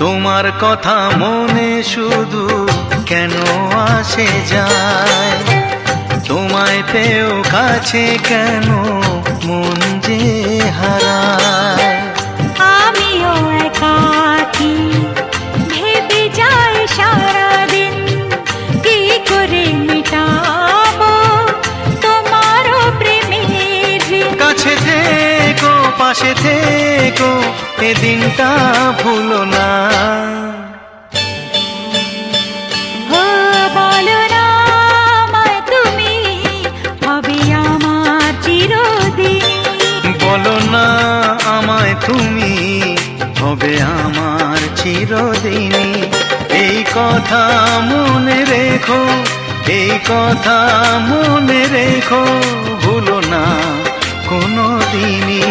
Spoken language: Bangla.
তোমার কথা মনে শুধু কেন আসে যায়, তোমায় পেও কাছে কেন মন যে হারায়। আমিও একাকী ভেবে যাই সারাদিন, কি করে মেটাবো তোমারও প্রেমের ঋণ। কাছে থেকো পাশে থেকো এ দিনটা ভুলো না। ও বলো না আমায় তুমি, হবে আমার চিরদিন। বলো না আমায় তুমি, হবে আমার চিরদিনই। এই কথা মনে রেখো, এই কথা মনে রেখো, ভুলো না কোনো দিনই।